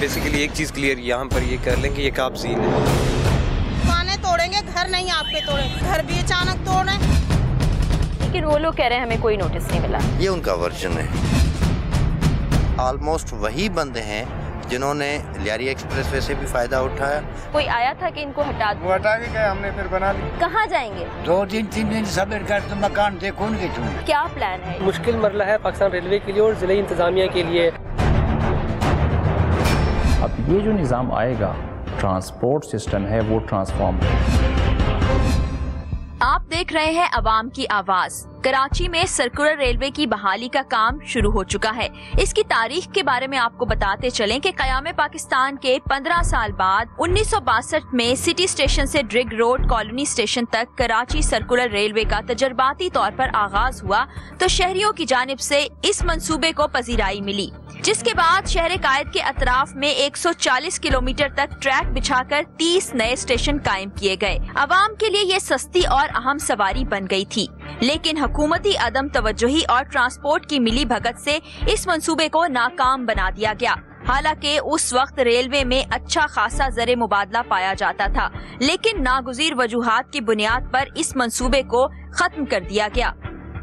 Basically एक चीज़ clear यहाँ पर ये कर लें कि ये काब सीन है। दुकानें तोड़ेंगे, घर नहीं आपके तोड़े, घर भी अचानक तोड़े। लेकिन वो लोग कह रहे हैं हमें कोई नोटिस नहीं मिला। ये उनका वर्जन है। ऑलमोस्ट वही बंदे हैं जिन्होंने लियारी एक्सप्रेस वे से भी फायदा उठाया। कोई आया था कि इनको हटा वो हटा के गए, हमने फिर बना ली। कहाँ जाएंगे? 2-3 दिन सब्र कर, तो मकान देखोगे तुम। क्या प्लान है? मुश्किल मरला है पाकिस्तान रेलवे के लिए और जिले इंतजामिया के लिए। अब ये जो निज़ाम आएगा, ट्रांसपोर्ट सिस्टम है वो ट्रांसफॉर्म। आप देख रहे हैं अवाम की आवाज। कराची में सर्कुलर रेलवे की बहाली का काम शुरू हो चुका है। इसकी तारीख के बारे में आपको बताते चलें कि क़याम पाकिस्तान के 15 साल बाद 1962 में सिटी स्टेशन से ड्रिग रोड कॉलोनी स्टेशन तक कराची सर्कुलर रेलवे का तजर्बाती तौर पर आगाज हुआ तो शहरियों की जानिब से इस मंसूबे को पजीराई मिली, जिसके बाद शहर कायद के अतराफ में 140 किलोमीटर तक ट्रैक बिछाकर 30 नए स्टेशन कायम किए गए। अवाम के लिए ये सस्ती और अहम सवारी बन गई थी, लेकिन हुकूमती अदम तवज्जुही और ट्रांसपोर्ट की मिली भगत से इस मंसूबे को नाकाम बना दिया गया। हालांकि उस वक्त रेलवे में अच्छा खासा ज़र मुबादला पाया जाता था, लेकिन नागुज़ीर वजूहात की बुनियाद पर इस मंसूबे को खत्म कर दिया गया।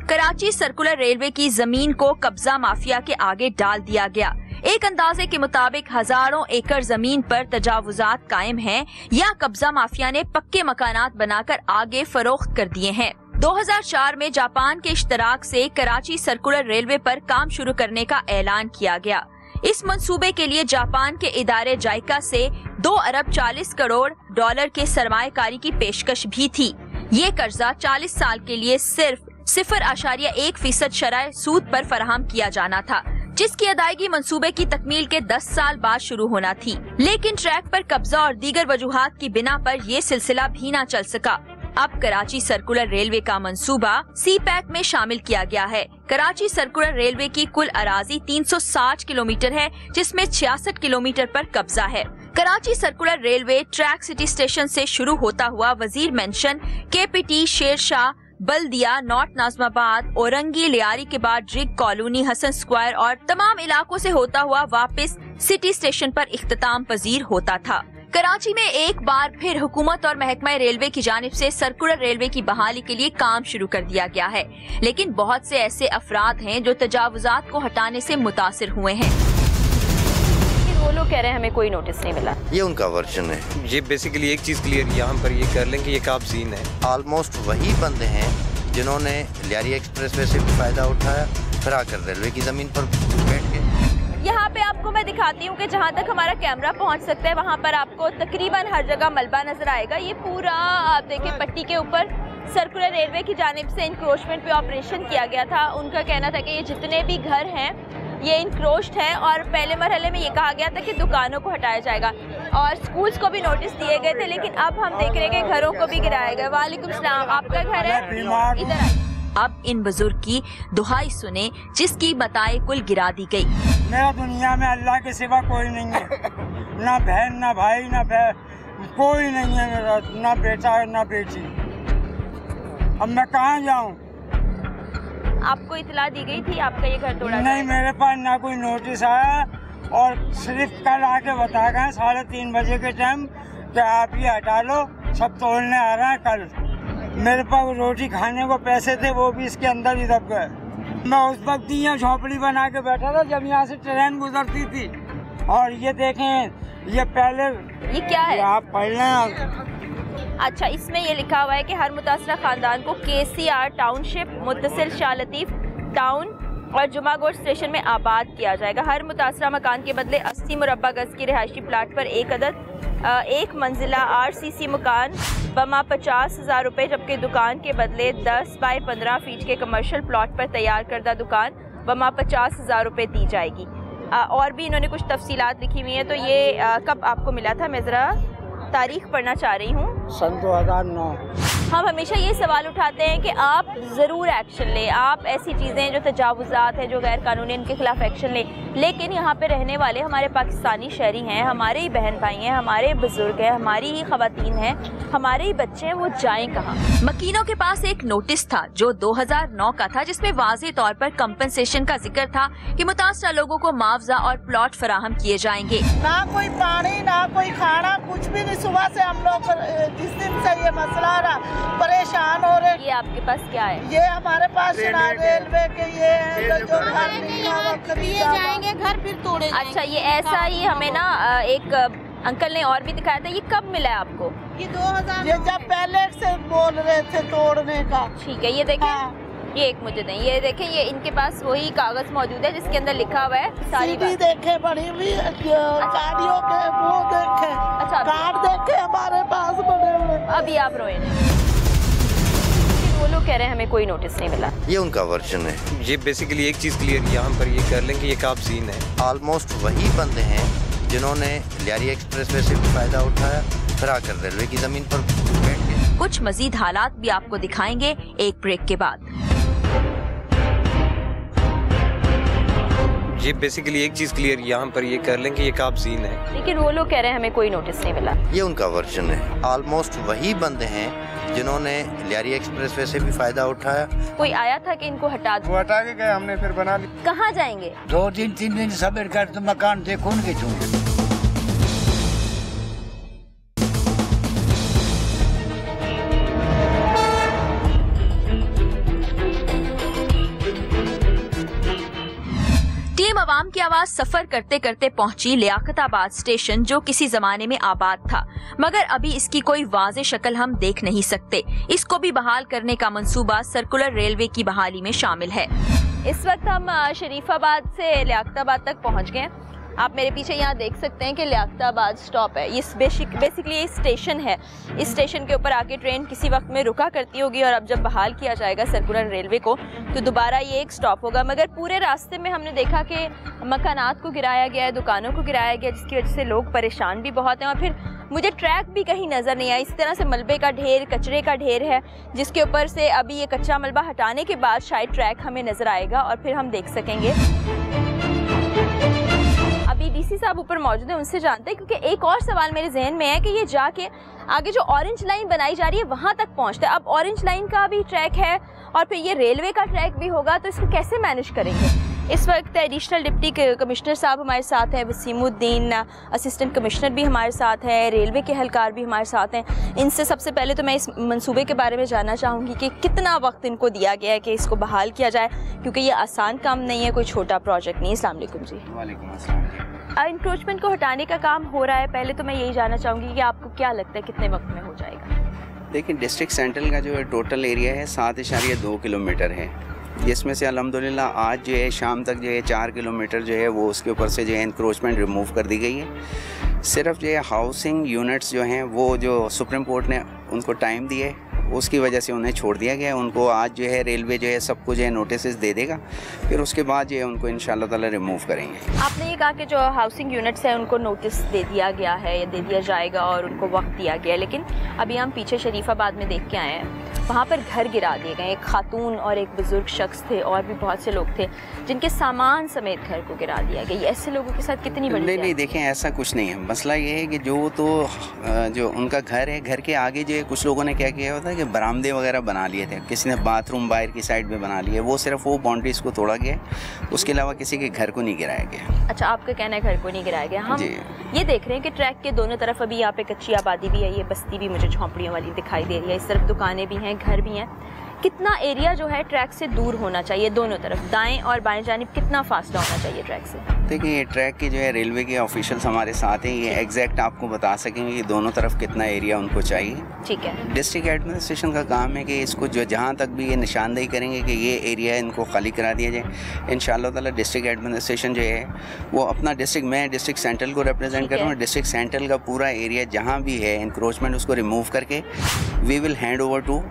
कराची सर्कुलर रेलवे की जमीन को कब्जा माफिया के आगे डाल दिया गया। एक अंदाजे के मुताबिक हजारों एकड़ जमीन पर तजावुजात कायम हैं या कब्जा माफिया ने पक्के मकानात बनाकर आगे फरोख्त कर दिए हैं। 2004 में जापान के इश्तराक से कराची सर्कुलर रेलवे पर काम शुरू करने का ऐलान किया गया। इस मंसूबे के लिए जापान के इदारे जाइका से 2 अरब 40 करोड़ डॉलर के सरमायाकारी की पेशकश भी थी। ये कर्जा 40 साल के लिए सिर्फ 0.1% शरह सूद पर फराहम किया जाना था, जिसकी अदायगी मंसूबे की तकमील के 10 साल बाद शुरू होना थी। लेकिन ट्रैक पर कब्जा और दीगर वजूहात की बिना पर ये सिलसिला भी न चल सका। अब कराची सर्कुलर रेलवे का मंसूबा सी पैक में शामिल किया गया है। कराची सर्कुलर रेलवे की कुल अराजी 360 किलोमीटर है, जिसमें 66 किलोमीटर पर कब्जा है। Karachi circular railway track city station से शुरू होता हुआ वजीर मेंशन, केपीटी, शेरशाह, बल्दिया, नॉर्थ नाजमाबाद, औरंगी, लियारी के बाद ड्रिग कॉलोनी, हसन स्क्वायर और तमाम इलाकों से होता हुआ वापस सिटी स्टेशन पर इख्तिताम पजीर होता था। कराची में एक बार फिर हुकूमत और महकमा रेलवे की जानिब से सर्कुलर रेलवे की बहाली के लिए काम शुरू कर दिया गया है, लेकिन बहुत से ऐसे अफराद हैं जो तजावुजात को हटाने से मुतासिर हुए हैं। वो लोग कह रहे हैं हमें कोई नोटिस नहीं मिला। ये उनका वर्जन है। ये बेसिकली एक चीज़ क्लियर यहाँ पर ये कर लें कि ये काब सीन है। ऑलमोस्ट वही बंदे हैं जिन्होंने लियारी एक्सप्रेस वे से भी फायदा उठाया, फिर आकर रेलवे की जमीन पर बैठ गए। यहाँ पे आपको मैं दिखाती हूँ कि जहाँ तक हमारा कैमरा पहुँच सकता है वहाँ पर आपको तकरीबन हर जगह मलबा नजर आएगा। ये पूरा आप देखिए पट्टी के ऊपर सर्कुलर रेलवे की जानिब से इंक्रोचमेंट पे ऑपरेशन किया गया था। उनका कहना था कि ये जितने भी घर हैं ये इंक्रोच्ड है और पहले मरहले में ये कहा गया था कि दुकानों को हटाया जाएगा और स्कूल्स को भी नोटिस दिए गए थे, लेकिन अब हम देख रहे हैं कि घरों को भी गिराया गया। वालेकुम सलाम, आपका घर है? इधर आइए। अब इन बुजुर्ग की दुहाई सुने जिसकी बताए कुल गिरा दी गई। मेरा दुनिया में अल्लाह के सिवा कोई नहीं है, ना बहन ना भाई ना कोई नहीं है मेरा, ना बेटा है ना बेटी। अब मैं कहाँ जाऊँ? आपको इतला दी गई थी आपका ये घर तोड़ा? नहीं, मेरे पास ना कोई नोटिस आया और सिर्फ कल आके बता गए 3:30 बजे के टाइम कि आप ये हटा लो, सब तोड़ने आ रहा है कल। मेरे पास रोटी खाने को पैसे थे, वो भी इसके अंदर ही दब गए। मैं उस वक्त यहाँ झोपड़ी बना के बैठा था जब यहाँ से ट्रेन गुजरती थी। और ये देखें, ये पहले ये क्या है आप पढ़ लें। अच्छा, इसमें ये लिखा हुआ है कि हर मुतासरा खानदान को KCR टाउनशिप, मुत्तसिल शाह लतीफ टाउन और जुमागोट स्टेशन में आबाद किया जाएगा। हर मुतासरा मकान के बदले 80 मुरब्बा गज की रिहायशी प्लाट पर एक अदद एक मंजिला RCC मकान बमा 50,000 रुपये, जबकि दुकान के बदले 10 बाय 15 फीट के कमर्शियल प्लॉट पर तैयार करदा दुकान बमा 50,000 रुपये दी जाएगी। और भी इन्होंने कुछ तफसीलात लिखी हुई हैं। तो ये कब आपको मिला था? मैं ज़रा तारीख पढ़ना चाह रही हूँ। सन 2009। हम हमेशा ये सवाल उठाते हैं कि आप ज़रूर एक्शन लें, आप ऐसी चीज़ें जो तजावुज़ात हैं, जो गैर कानूनी, इनके खिलाफ एक्शन लें, लेकिन यहाँ पे रहने वाले हमारे पाकिस्तानी शहरी हैं, हमारे ही बहन भाई हैं, हमारे बुजुर्ग हैं, हमारी ही ख़वातीन हैं, हमारे ही बच्चे हैं, वो जाएं कहाँ? मकीनों के पास एक नोटिस था जो 2009 का था, जिसमें वाज़ेह तौर पर कंपनसेशन का जिक्र था कि मुतासरा लोगों को मुआवजा और प्लॉट फराहम किए जाएंगे। ना कोई पानी, ना कोई खाना, कुछ भी नहीं। सुबह से हम लोग जिस दिन से ये मसला रहा परेशान हो रहे। ये आपके पास क्या है? ये हमारे पास रेलवे के ये है जो घर दिए जाएंगे, घर फिर तोड़े। अच्छा, ये ऐसा ही हमें ना एक अंकल ने और भी दिखाया था। ये कब मिला है आपको? ये 2000, ये जब पहले से बोल रहे थे तोड़ने का। ठीक है, ये देखें, ये एक मुझे दें, ये देखें, ये इनके पास वही कागज मौजूद है जिसके अंदर लिखा हुआ है सारी बात। देखे बड़ी भी गाड़ियों के वो देखे, अच्छा कार्ड देखे हमारे पास बने हुए। अभी आप रोए नहीं, वो लोग कह रहे हैं हमें कोई नोटिस नहीं मिला। ये उनका वर्जन है। ये बेसिकली एक चीज़ क्लियर यहाँ पर ये कर लें कि ये काबज़ीन है। ऑलमोस्ट वही बंदे हैं जिन्होंने लियारी एक्सप्रेसवे से भी फायदा उठाया, फिर आकर रेलवे की जमीन पर बैठ गए। कुछ मजीद हालात भी आपको दिखाएंगे एक ब्रेक के बाद। ये बेसिकली एक चीज़ क्लियर यहाँ पर ये कर लें कि ये काबज़ीन है, लेकिन वो लोग कह रहे हैं हमें कोई नोटिस नहीं मिला। ये उनका वर्जन है। ऑलमोस्ट वही बंदे हैं जिन्होंने लियारी एक्सप्रेसवे से भी फायदा उठाया। कोई आया था कि इनको हटा दो? वो हटा के गए, हमने फिर बना ली। कहाँ जाएंगे? 2-3 दिन सब्र कर, तो मकान देखोगे तुम। टीम अवाम की आवाज सफर करते करते पहुंची लियाकताबाद स्टेशन, जो किसी जमाने में आबाद था, मगर अभी इसकी कोई वाज़ेह शक्ल हम देख नहीं सकते। इसको भी बहाल करने का मंसूबा सर्कुलर रेलवे की बहाली में शामिल है। इस वक्त हम शरीफाबाद से लियाकताबाद तक पहुंच गए। आप मेरे पीछे यहाँ देख सकते हैं कि लियाकताबाद स्टॉप है। इस बेसिकली ये स्टेशन है। इस स्टेशन के ऊपर आके ट्रेन किसी वक्त में रुका करती होगी, और अब जब बहाल किया जाएगा सर्कुलर रेलवे को तो दोबारा ये एक स्टॉप होगा। मगर पूरे रास्ते में हमने देखा कि मकानात को गिराया गया है, दुकानों को गिराया गया, जिसकी वजह से लोग परेशान भी बहुत हैं। और फिर मुझे ट्रैक भी कहीं नज़र नहीं आया। इस तरह से मलबे का ढेर, कचरे का ढेर है, जिसके ऊपर से अभी ये कच्चा मलबा हटाने के बाद शायद ट्रैक हमें नज़र आएगा और फिर हम देख सकेंगे। अभी डीसी साहब ऊपर मौजूद है, उनसे जानते हैं, क्योंकि एक और सवाल मेरे जहन में है कि ये जाके आगे जो ऑरेंज लाइन बनाई जा रही है वहाँ तक पहुँचता है। अब ऑरेंज लाइन का भी ट्रैक है और फिर ये रेलवे का ट्रैक भी होगा, तो इसको कैसे मैनेज करेंगे? इस वक्त एडिशनल डिप्टी कमिश्नर साहब हमारे साथ हैं, वसीमुद्दीन असिस्टेंट कमिश्नर भी हमारे साथ है, रेलवे के एहलकार भी हमारे साथ हैं। इनसे सबसे पहले तो मैं इस मंसूबे के बारे में जानना चाहूँगी कि कितना वक्त इनको दिया गया है कि इसको बहाल किया जाए, क्योंकि ये आसान काम नहीं है, कोई छोटा प्रोजेक्ट नहीं। अस्सलाम वालेकुम जी। वालेकुम अस्सलाम। इंक्रोचमेंट को हटाने का काम हो रहा है। पहले तो मैं यही जानना चाहूँगी कि आपको क्या लगता है कितने वक्त में हो जाएगा? देखिए, डिस्ट्रिक्ट सेंट्रल का जो है टोटल एरिया है 7.2 किलोमीटर है, जिसमें से अल्हम्दुलिल्लाह आज जो है शाम तक जो है 4 किलोमीटर जो है वो उसके ऊपर से जो है इंक्रोचमेंट रिमूव कर दी गई है। सिर्फ जो है हाउसिंग यूनिट्स जो हैं वो जो सुप्रीम कोर्ट ने उनको टाइम दिए, उसकी वजह से उन्हें छोड़ दिया गया। उनको आज जो है रेलवे जो है सबको जो है नोटिस दे देगा, फिर उसके बाद जो है उनको इंशाल्लाह ताला रिमूव करेंगे। आपने ये कहा कि जो हाउसिंग यूनिट्स हैं उनको नोटिस दे दिया गया है या दे दिया जाएगा और उनको वक्त दिया गया है, लेकिन अभी हम पीछे शरीफाबाद में देख के आए हैं, वहाँ पर घर गिरा दिए गए। एक खातून और एक बुजुर्ग शख्स थे और भी बहुत से लोग थे जिनके सामान समेत घर को गिरा दिया गया। ऐसे लोगों के साथ कितनी बड़ी? नहीं, देखें ऐसा कुछ नहीं है। मसला ये है कि जो उनका घर है, घर के आगे जो है कुछ लोगों ने क्या किया होता है कि बरामदे वगैरह बना लिए थे, किसी ने बाथरूम बाहर की साइड में बना लिए, वो सिर्फ वो बाउंड्रीज को तोड़ा गया, उसके अलावा किसी के घर को नहीं गिराया गया। अच्छा, आपका कहना है घर को नहीं गिराया गया। हम ये देख रहे हैं कि ट्रैक के दोनों तरफ अभी यहाँ पे कच्ची आबादी भी है, ये बस्ती भी मुझे झोंपड़ियों वाली दिखाई दे रही है, इस तरफ दुकानें भी हैं, घर भी हैं। कितना एरिया जो है ट्रैक से दूर होना चाहिए? दोनों तरफ दाएं और बाएं जानिब कितना फासला होना चाहिए ट्रैक से? देखिए, ये ट्रैक के जो है रेलवे के ऑफिशियल्स हमारे साथ हैं, ये एग्जैक्ट आपको बता सकेंगे कि दोनों तरफ कितना एरिया उनको चाहिए। ठीक है। डिस्ट्रिक्ट एडमिनिस्ट्रेशन का काम है कि इसको जो जहाँ तक भी ये निशानदेही करेंगे कि ये एरिया इनको खाली करा दिया जाए। इंशाल्लाह ताला डिस्ट्रिक्ट एडमिनिस्ट्रेशन जो है वो अपना मैं डिस्ट्रिक्ट सेंट्रल को रिप्रेजेंट कर रहा हूँ, डिस्ट्रिक्ट सेंट्रल का पूरा एरिया जहाँ भी है इंक्रोचमेंट उसको रिमूव करके we will hand over to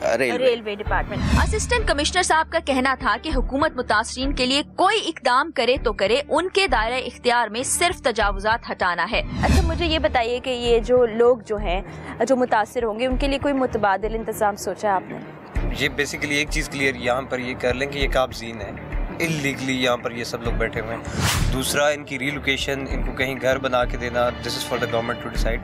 railway department. Assistant commissioner साहब का कहना था कि हुकूमत मुतासरीन के लिए कोई इकदाम करे तो करे, उनके दायरे इख्तियार में सिर्फ तजावुजात हटाना है। अच्छा, मुझे ये बताइए कि ये जो लोग जो हैं जो मुतासिर होंगे उनके लिए कोई मुतबादिल इंतजाम सोचा है आपने? ये बेसिकली एक चीज़ क्लियर यहाँ पर ये कर लें कि ये काबजीन है, इलीगली यहाँ पर ये सब लोग बैठे हुए हैं। दूसरा, इनकी रीलोकेशन, इनको कहीं घर बना के देना, this is for the government to decide.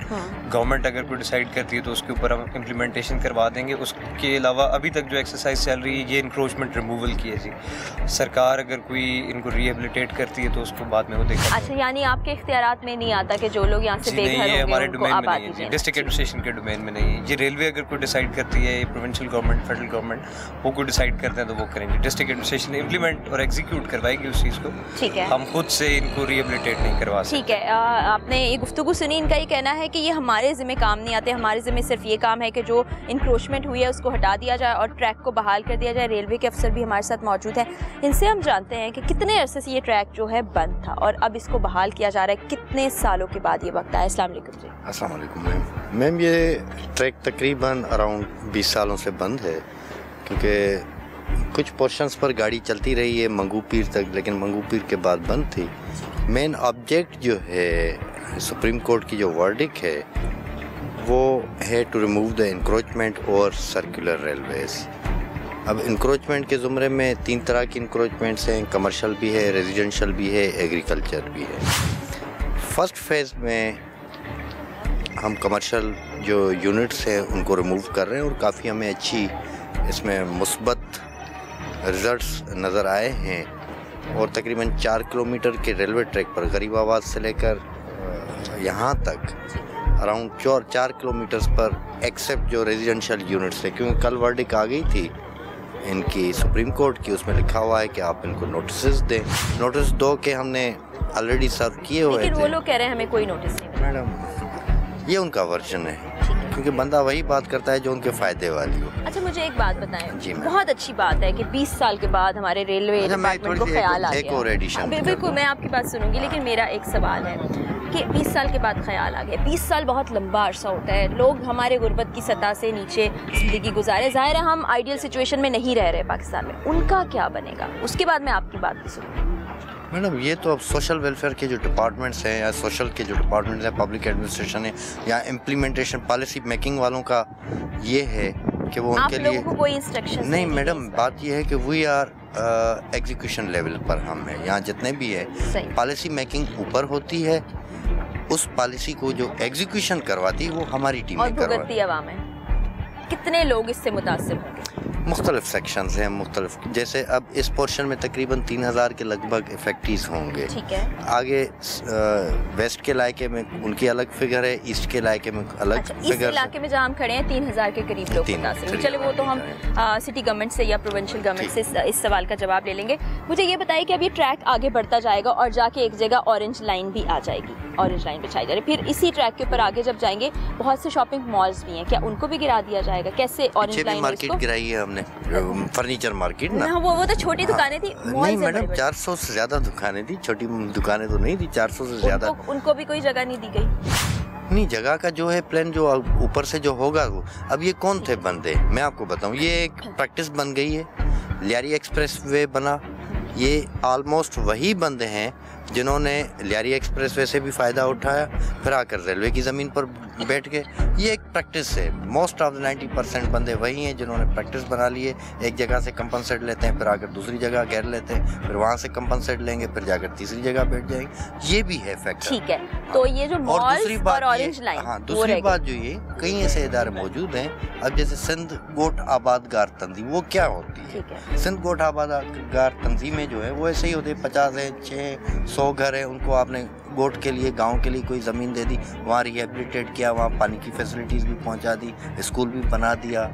Government अगर कोई डिसाइड करती है तो उसके ऊपर हम इम्प्लीमेंटेशन करवा देंगे। उसके अलावा अभी तक जो एक्सरसाइज चल रही है ये इंक्रोचमेंट रिमूवल की है जी। सरकार अगर कोई इनको रिहेबिलिटेट करती है तो उसको बाद में वो देखा। अच्छा, यानी आपके इख्तियारात में नहीं आता कि जो लोग यहाँ से बेघर होंगे हमारे उनको डोमेन में आबादी नहीं है, देना? डिस्ट्रिक्ट एडमिनिस्ट्रेशन के डोमेन में नहीं है ये। रेलवे अगर कोई डिसाइड करती है, प्रोविंशियल गवर्नमेंट, फेडरल गवर्नमेंट वो कोई डिसाइड करते हैं तो वो करेंगे। डिस्ट्रिक्ट एडमिनिस्ट्रेशन इम्प्लीमेंट और एग्जीक्यूट करवाएगी उस चीज़ को। ठीक है, हम खुद से इनको रिहेबिलिटेट नहीं करवा सकते। ठीक है। आपने ये गुफ्तगू सुनी, इनका ये कहना है कि ये हमारे ज़िम्मे काम नहीं आते, हमारे ज़िम्मे सिर्फ ये काम है कि जो इंक्रोचमेंट हुई है उसको हटा दिया जाए और ट्रैक को बहाल कर दिया जाए। रेलवे के अफसर भी हमारे साथ मौजूद हैं, इनसे हम जानते हैं कि कितने अरसे से ये ट्रैक जो है बंद था और अब इसको बहाल किया जा रहा है, कितने सालों के बाद ये वक्त आया। अस्सलाम वालेकुम जी। अस्सलाम वालेकुम मैम, ये ट्रैक तकरीबन अराउंड 20 सालों से बंद है, क्योंकि कुछ पोर्शंस पर गाड़ी चलती रही है मंगू पीर तक, लेकिन मंगू पीर के बाद बंद थी। मेन ऑब्जेक्ट जो है सुप्रीम कोर्ट की जो वर्डिक्ट है वो है टू रिमूव द इंक्रोचमेंट और सर्कुलर रेलवेज। अब इंक्रोचमेंट के ज़ुमरे में 3 तरह की इंक्रोचमेंट्स हैं, कमर्शियल भी है, रेजिडेंशियल भी है, एग्रीकल्चर भी है। फर्स्ट फेज़ में हम कमर्शियल जो यूनिट्स हैं उनको रिमूव कर रहे हैं और काफ़ी हमें अच्छी इसमें मुस्बत रिजल्ट्स नज़र आए हैं। और तकरीबन 4 किलोमीटर के रेलवे ट्रैक पर गरीबाबाद से लेकर यहाँ तक अराउंड 4 किलोमीटर्स पर एक्सेप्ट जो रेजिडेंशियल यूनिट्स है, क्योंकि कल वर्डिक्ट आ गई थी इनकी सुप्रीम कोर्ट की, उसमें लिखा हुआ है कि आप इनको नोटिस दें। नोटिस 2 के हमने ऑलरेडी सर्व किए हुए थे। लेकिन वो लोग कह रहे हैं हमें कोई नोटिस नहीं। मैडम, ये उनका वर्जन है, क्योंकि बंदा वही बात करता है जो उनके फ़ायदे वाली हो। अच्छा, मुझे एक बात बताएं। जी, बहुत अच्छी बात है कि 20 साल के बाद हमारे रेलवे डिपार्टमेंट को ख्याल आ गया। बिल्कुल, मैं आपकी बात सुनूंगी, लेकिन मेरा एक सवाल है कि 20 साल के बाद ख्याल आ गया। 20 साल बहुत लंबा अरसा होता है, लोग हमारे गुर्बत की सतह से नीचे ज़िंदगी गुजारे। ज़ाहिर है हम आइडियल सिचुएशन में नहीं रह रहे पाकिस्तान में, उनका क्या बनेगा? उसके बाद मैं आपकी बात भी सुनूंगी। मैडम, ये तो अब सोशल वेलफेयर के जो डिपार्टमेंट्स हैं या सोशल के जो डिपार्टमेंट्स हैं, पब्लिक एडमिनिस्ट्रेशन है या इम्प्लीमेंटेशन पॉलिसी मेकिंग वालों का ये है कि वो उनके लिए को कोई इंस्ट्रक्शन नहीं। मैडम, बात ये है कि वी आर एग्जीक्यूशन लेवल पर हम हैं, यहाँ जितने भी है पॉलिसी मेकिंग ऊपर होती है, उस पॉलिसी को जो एग्जीक्यूशन करवाती है वो हमारी टीम करवाती है। कितने लोग इससे मुतासिर होंगे? मुख्तलिफ सेक्शंस हैं, मुख्तलिफ, जैसे अब इस पोर्शन में तकरीबन 3000 के लगभग इफेक्टीज होंगे। ठीक है। आगे वेस्ट के इलाके में उनकी अलग फिगर है, ईस्ट के इलाके में अलग फिगर। इस इलाके में जहाँ हम खड़े हैं 3000 के करीब लोग मुतासिर हैं। चले, वो तो हम सिटी गवर्नमेंट से या प्रोविंशियल गवर्नमेंट से इस सवाल का जवाब ले लेंगे। मुझे ये बताइए कि अब ये ट्रैक आगे बढ़ता जाएगा और जाके एक जगह ऑरेंज लाइन भी आ जाएगी, ऑरेंज लाइन बिछाई जा रही है। फिर इसी ट्रैक के ऊपर आगे जब जाएंगे बहुत से शॉपिंग मॉल्स भी हैं, क्या उनको भी गिरा दिया जाएगा? कैसे ऑरेंज लाइन? मार्केट गिराई है हमने, फर्नीचर मार्केट ना। वो तो छोटी दुकानें थी। नहीं मैडम, 400 से ज्यादा दुकानें थी, छोटी दुकानें तो नहीं थी, 400 से ज्यादा। उनको भी कोई जगह नहीं दी गई? नहीं, जगह का जो है प्लान जो ऊपर से जो होगा वो। अब ये कौन थे बंदे, मैं आपको बताऊं, ये एक प्रैक्टिस बन गई है। लियारी एक्सप्रेस वे बना, ये ऑलमोस्ट वही बंदे हैं जिन्होंने लियारी एक्सप्रेस वे से भी फ़ायदा उठाया, फिर आकर रेलवे की ज़मीन पर बैठ के। ये एक प्रैक्टिस है। मोस्ट ऑफ द 90% बंदे वही हैं जिन्होंने प्रैक्टिस बना ली है। एक जगह से कंपनसेट लेते हैं, फिर आकर दूसरी जगह घेर लेते हैं, फिर वहाँ से कंपनसेट लेंगे, फिर जाकर तीसरी जगह बैठ जाएंगे। ये भी है फैक्टर। ठीक है, तो ये जो मॉल्स और ऑरेंज लाइन, हाँ, दूसरी बात जो ये कई ऐसे इदारे मौजूद हैं। अब जैसे सिंध गोट आबादगार तंजीम, वो क्या होती है? सिंध गोट आबादगार तंजीमें जो है वो ऐसे ही होती है, 50 है, 600 घर है, उनको आपने गोट के लिए, गांव के लिए कोई ज़मीन दे दी, वहाँ रिहेबिलिटेट किया, वहाँ पानी की फैसिलिटीज़ भी पहुँचा दी, स्कूल भी बना दिया,